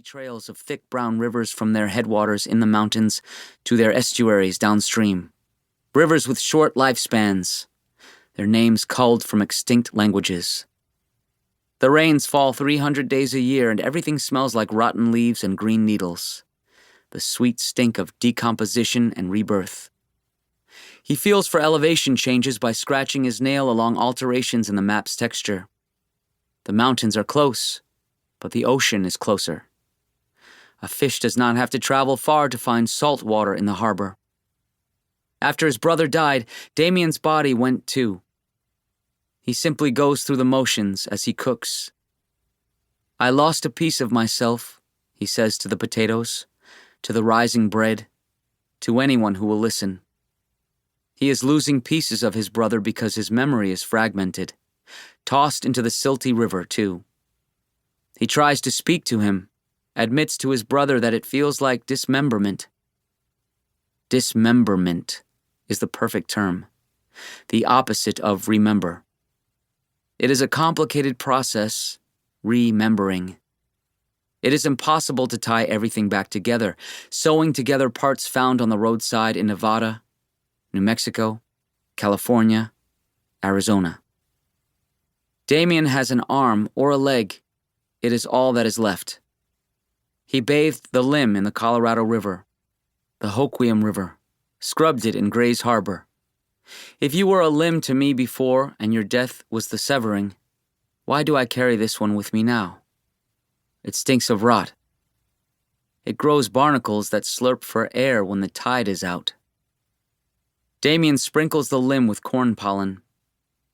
trails of thick brown rivers from their headwaters in the mountains to their estuaries downstream. Rivers with short lifespans, their names culled from extinct languages. The rains fall 300 days a year and everything smells like rotten leaves and green needles. The sweet stink of decomposition and rebirth. He feels for elevation changes by scratching his nail along alterations in the map's texture. The mountains are close, but the ocean is closer. A fish does not have to travel far to find salt water in the harbor. After his brother died, Damien's body went too. He simply goes through the motions as he cooks. "I lost a piece of myself," he says to the potatoes, to the rising bread, to anyone who will listen. He is losing pieces of his brother because his memory is fragmented, tossed into the silty river too. He tries to speak to him, admits to his brother that it feels like dismemberment. Dismemberment is the perfect term, the opposite of remember. It is a complicated process, remembering. It is impossible to tie everything back together, sewing together parts found on the roadside in Nevada, New Mexico, California, Arizona. Damien has an arm or a leg. It is all that is left. He bathed the limb in the Colorado River, the Hoquiam River, scrubbed it in Gray's Harbor. If you were a limb to me before and your death was the severing, why do I carry this one with me now? It stinks of rot. It grows barnacles that slurp for air when the tide is out. Damien sprinkles the limb with corn pollen,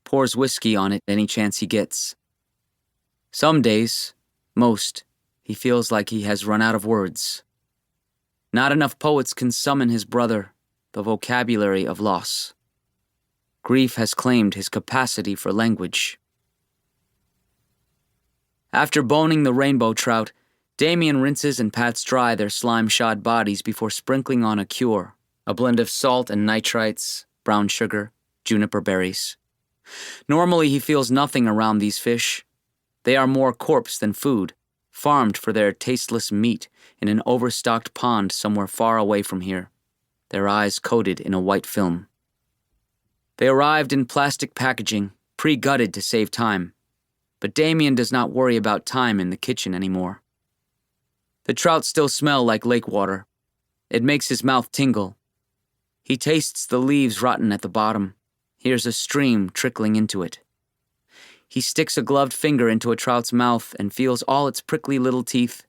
pours whiskey on it any chance he gets. Some days, most, he feels like he has run out of words. Not enough poets can summon his brother, the vocabulary of loss. Grief has claimed his capacity for language. After boning the rainbow trout, Damien rinses and pats dry their slime-shod bodies before sprinkling on a cure, a blend of salt and nitrites, brown sugar, juniper berries. Normally he feels nothing around these fish. They are more corpse than food, farmed for their tasteless meat in an overstocked pond somewhere far away from here, their eyes coated in a white film. They arrived in plastic packaging, pre-gutted to save time, but Damien does not worry about time in the kitchen anymore. The trout still smell like lake water. It makes his mouth tingle. He tastes the leaves rotten at the bottom, hears a stream trickling into it. He sticks a gloved finger into a trout's mouth and feels all its prickly little teeth,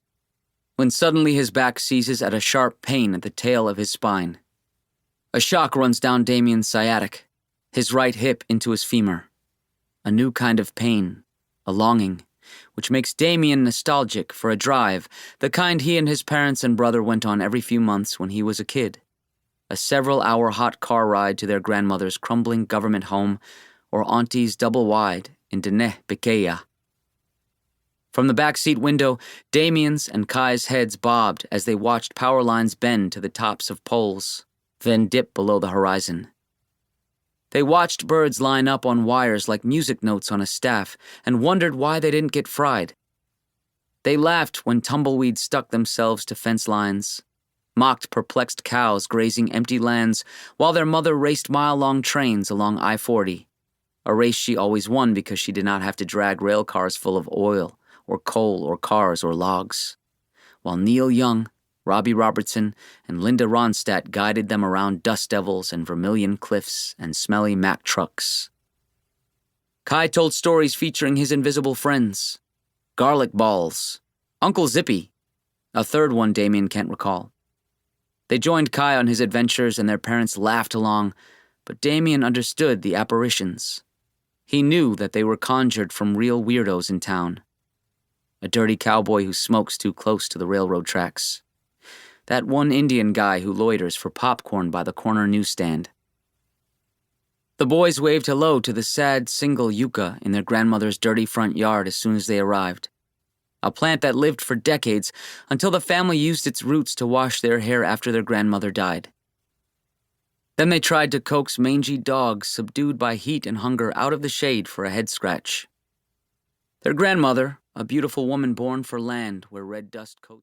when suddenly his back seizes at a sharp pain at the tail of his spine. A shock runs down Damien's sciatic, his right hip into his femur. A new kind of pain, a longing, which makes Damien nostalgic for a drive, the kind he and his parents and brother went on every few months when he was a kid. A several-hour hot car ride to their grandmother's crumbling government home or auntie's double-wide in Diné, Bikeya. From the backseat window, Damien's and Kai's heads bobbed as they watched power lines bend to the tops of poles, then dip below the horizon. They watched birds line up on wires like music notes on a staff and wondered why they didn't get fried. They laughed when tumbleweeds stuck themselves to fence lines, mocked perplexed cows grazing empty lands while their mother raced mile-long trains along I-40, a race she always won because she did not have to drag rail cars full of oil or coal or cars or logs, while Neil Young, Robbie Robertson, and Linda Ronstadt guided them around dust devils and Vermilion cliffs and smelly Mack trucks. Kai told stories featuring his invisible friends, garlic balls, Uncle Zippy, a third one Damien can't recall. They joined Kai on his adventures and their parents laughed along, but Damien understood the apparitions. He knew that they were conjured from real weirdos in town. A dirty cowboy who smokes too close to the railroad tracks. That one Indian guy who loiters for popcorn by the corner newsstand. The boys waved hello to the sad single yucca in their grandmother's dirty front yard as soon as they arrived. A plant that lived for decades until the family used its roots to wash their hair after their grandmother died. Then they tried to coax mangy dogs subdued by heat and hunger out of the shade for a head scratch. Their grandmother, a beautiful woman born for land where red dust coats